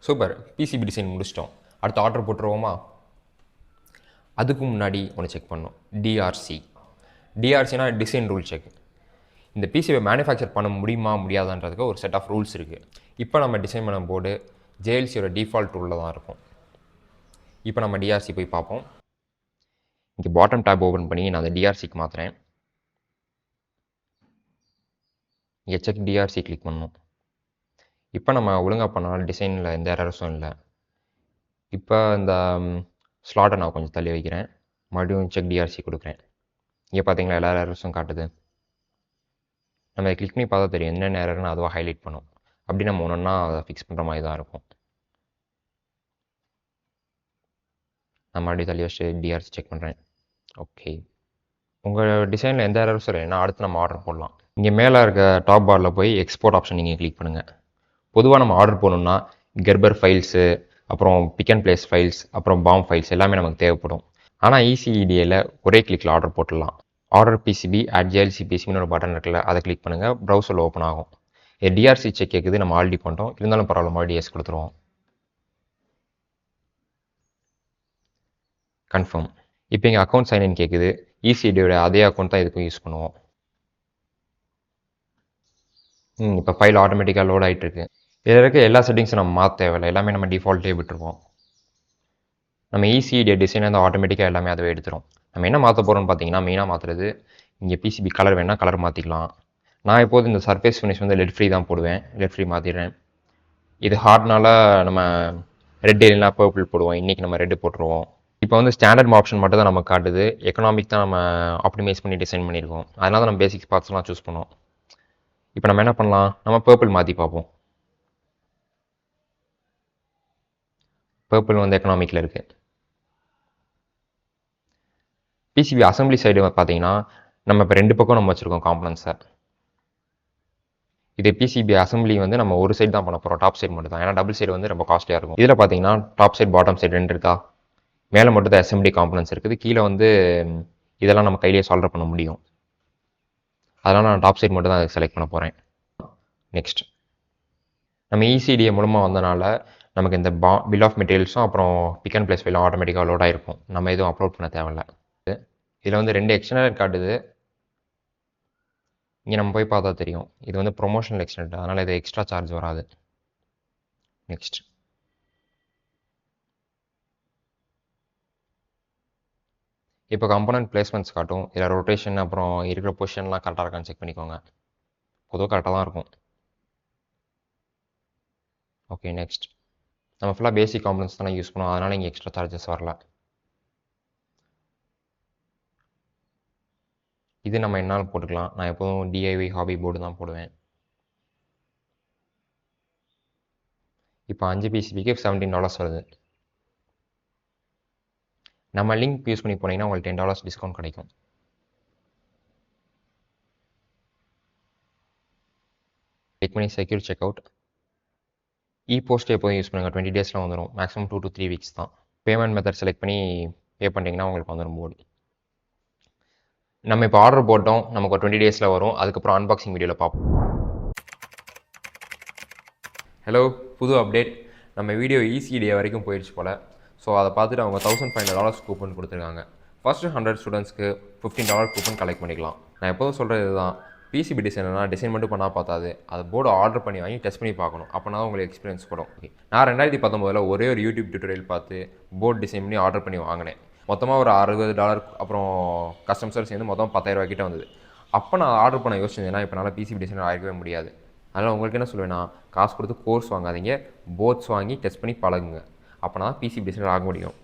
Super. PCB design முடிச்சிட்டோம். அடுத்து order போட்டுருவோமா? அதுக்கு முன்னாடி ஒன்று செக் பண்ணணும். டிஆர்சி. டிஆர்சினா டிசைன் ரூல் செக். இந்த பிசிபியை மேனுஃபேக்சர் பண்ண முடியுமா முடியாதான்றதுக்கு ஒரு செட் ஆஃப் ரூல்ஸ் இருக்குது. இப்போ நம்ம டிசைன் பண்ண போர்டு ஜேஎல்சியோட டிஃபால்ட் ரூலில் தான் இருக்கும். இப்போ நம்ம டிஆர்சி போய் பார்ப்போம். இங்கே பாட்டம் டேப் ஓப்பன் பண்ணி நான் அந்த டிஆர்சிக்கு மாற்றுறேன். இங்கே செக் டிஆர்சி கிளிக் பண்ணணும். இப்போ நம்ம ஒழுங்காக பண்ணாலும் டிசைனில் எந்த எரர்ஸும் இல்லை. இப்போ இந்த ஸ்லாட்டை நான் கொஞ்சம் தள்ளி வைக்கிறேன். மறுபடியும் செக் டிஆர்சி கொடுக்குறேன். இங்கே பார்த்தீங்களா எல்லா எரர்ஸும் காட்டுது. நம்ம கிளிக் பண்ணி பார்த்தா தெரியும் என்னென்ன எரர்னு அதுவாக ஹைலைட் பண்ணும். அப்படி நம்ம ஒன்றா அதை ஃபிக்ஸ் பண்ணுற மாதிரி தான் இருக்கும். நான் மறுபடியும் தள்ளி வச்சு டிஆர்சி செக் பண்ணுறேன். ஓகே, உங்கள் டிசைனில் எந்த எரர்ஸும் இல்லைன்னா அடுத்து நம்ம ஆர்டர் போடலாம். இங்கே மேலே இருக்க டாப் பாரில் போய் எக்ஸ்போர்ட் ஆப்ஷன் நீங்கள் கிளிக் பண்ணுங்கள். பொதுவாக நம்ம ஆர்டர் போடணும்னா கெர்பர் ஃபைல்ஸு, அப்புறம் பிக் அண்ட் பிளேஸ் ஃபைல்ஸ், அப்புறம் பாம் ஃபைல்ஸ் எல்லாமே நமக்கு தேவைப்படும். ஆனால் ECEDAல ஒரே கிளிக்கில் ஆர்டர் போட்டுடலாம். ஆர்டர் பிசிபி @JLCPCBன்னு ஒரு பட்டன் இருக்குல்ல, அதை கிளிக் பண்ணுங்கள். ப்ரௌசரில் ஓப்பன் ஆகும். இது டிஆர்சி செக் கேட்குது, நம்ம ஆல்ரெடி பண்ணிட்டோம். இருந்தாலும் பரவாயில்ல, மறுபடியும் எஸ் கொடுத்துருவோம். கன்ஃபார்ம். இப்போ எங்கள் அக்கௌண்ட் சைன்இன் கேட்குது. ECEDAயோட அதே அக்கௌண்ட் தான் இதுக்கும் யூஸ் பண்ணுவோம். இப்போ ஃபைல் ஆட்டோமேட்டிக்காக லோட் ஆகிட்டு இருக்கு. இதில் இருக்க எல்லா செட்டிங்ஸும் நம்ம மாற்ற தேவையில்லை, எல்லாமே நம்ம டிஃபால்ட்டே விட்டுருவோம். நம்ம ECEDA டிசைன் வந்து ஆட்டோமேட்டிக்காக எல்லாமே அதுவே எடுத்துரும். நம்ம என்ன மாற்ற போகிறோம்னு பார்த்தீங்கன்னா, மெயினாக மாற்றுறது இங்கே பிசிபி கலர் வேணால் கலர் மாற்றிக்கலாம். நான் எப்போது இந்த சர்ஃபேஸ் ஃபினிஷ் வந்து லெட் ஃப்ரீ தான் போடுவேன். லெட் ஃப்ரீ மாற்றிடுறேன். இது ஹார்ட்னால நம்ம ரெட் இல்லைனா பர்பிள் போடுவோம். இன்றைக்கி நம்ம ரெட்டு போட்டுருவோம். இப்போ வந்து ஸ்டாண்டர்ட் ஆப்ஷன் மட்டும் தான் நமக்கு காட்டுது. எக்கனாமிக் தான் நம்ம ஆப்டிமைஸ் பண்ணி டிசைன் பண்ணியிருக்கோம். அதனால தான் நம்ம பேசிக்ஸ் பார்ட்ஸ்லாம் சூஸ் பண்ணுவோம். இப்போ நம்ம என்ன பண்ணலாம், நம்ம பர்பிள் மாற்றி பார்ப்போம். பர்பிள் வந்து எக்கனாமிக்கில் இருக்குது. பிசிபி அசம்பிளி சைடு பார்த்தீங்கன்னா நம்ம இப்போ 2 பக்கம் நம்ம வச்சுருக்கோம் காம்பனன்ஸை. இது பிசிபி அசம்பிளி வந்து நம்ம ஒரு சைடு தான் பண்ண போகிறோம், டாப் சைடு மட்டும் தான். ஏன்னா டபுள் சைடு வந்து ரொம்ப காஸ்ட்லியாக இருக்கும். இதில் பார்த்தீங்கன்னா டாப் சைடு பாட்டம் சைடு 2 இருக்கா. மேலே மட்டும் தான் அசம்பிளி காம்பனன்ஸ் இருக்குது. கீழே வந்து இதெல்லாம் நம்ம கையிலேயே சால்வ் பண்ண முடியும். அதனால் நான் டாப் சைடு மட்டும் தான் அதை செலக்ட் பண்ண போகிறேன். நெக்ஸ்ட், நம்ம ECEDA மூலமாக வந்தனால நமக்கு இந்த பில் ஆஃப் மெட்டீரியல்ஸும் அப்புறம் பிக் அண்ட் பிளேஸ் ஃபைலும் ஆட்டோமேட்டிக்காக லோட் ஆகிருக்கும். நம்ம எதுவும் அப்லோட் பண்ண தேவையில்ல. இதில் வந்து 2 எக்ஸ்டெண்டர் காட்டுது. இங்கே நம்ம போய் பார்த்தா தெரியும், இது வந்து ப்ரொமோஷனல் எக்ஸ்டெண்டர், அதனால் இது எக்ஸ்ட்ரா சார்ஜ் வராது. நெக்ஸ்ட், இப்போ கம்போனன்ட் பிளேஸ்மெண்ட்ஸ் காட்டும். இதில் ரொட்டேஷன் அப்புறம் இருக்கிற பொசிஷன்லாம் கரெக்டாக இருக்கான்னு செக் பண்ணிக்கோங்க. பொதுவாக கரெக்டாக தான் இருக்கும். ஓகே, நெக்ஸ்ட், நம்ம ஃபுல்லாக பேசிக் காம்பனன்ட்ஸ் தானே யூஸ் பண்ணுவோம், அதனால் இங்கே எக்ஸ்ட்ரா சார்ஜஸ் வரல. இது நம்ம என்னால் போட்டுக்கலாம். நான் எப்போதும் DIY ஹாபி போர்டு தான் போடுவேன். இப்போ 5 பிசிபிக்கு $17 வருது. நம்ம லிங்க் யூஸ் பண்ணி போனீங்கன்னா உங்களுக்கு $10 டிஸ்கவுண்ட் கிடைக்கும். கிளிக் பண்ணி செக்யூர் செக் அவுட். போஸ்ட் எப்போதும் யூஸ் பண்ணுங்கள், 20 டேஸில் வந்துடும். மேக்ஸிமம் 2 to 3 வீக்ஸ் தான். பேமெண்ட் மெத்தட் செலக்ட் பண்ணி பே பண்ணிட்டீங்கன்னா உங்களுக்கு வந்துடும் போர்டு. நம்ம இப்போ ஆர்டர் போட்டோம், நமக்கு ஒரு 20 டேஸில் வரும். அதுக்கப்புறம் அன்பாக்சிங் வீடியோவில் பார்ப்போம். ஹலோ, புது அப்டேட். நம்ம வீடியோ ECEDA வரைக்கும் போயிடுச்சு போல். ஸோ அதை பார்த்துட்டு அவங்க $1500 கூப்பன் கொடுத்துருக்காங்க. ஃபஸ்ட்டு 100 ஸ்டூடெண்ட்ஸ்க்கு $15 கூப்பன் கலெக்ட் பண்ணிக்கலாம். நான் எப்போதும் சொல்கிறது இதுதான், பிசிபி டிசைனர்னால் டிசைன் மட்டும் பண்ணால் பார்த்தாது, அது போர்டு ஆர்டர் பண்ணி வாங்கி டெஸ்ட் பண்ணி பார்க்கணும். அப்போனா தான் உங்களுக்கு எக்ஸ்பீரியன்ஸ் படும். நான் 2019 ஒரே ஒரு யூடியூப் டியூட்டோரியல் பார்த்து போர்டு டிசைன் பண்ணி ஆர்டர் பண்ணி வாங்கினேன். மொத்தமாக ஒரு $60, அப்புறம் கஸ்டமர்ஸ் சேர்ந்து மொத்தம் $10,000 கிட்ட வந்தது. அப்போ நான் ஆர்டர் பண்ண யோசிச்சேன்னா இப்போ என்னால் பிசிபி டிசைனர் ஆகிக்கவே முடியாது. அதனால் உங்களுக்கு என்ன சொல்லுவேன்னா, காசு கொடுத்து கோர்ஸ் வாங்காதீங்க, போர்ட்ஸ் வாங்கி டெஸ்ட் பண்ணி பழகுங்க. அப்போனா தான் பிசிபி டிசைனர் ஆக முடியும்.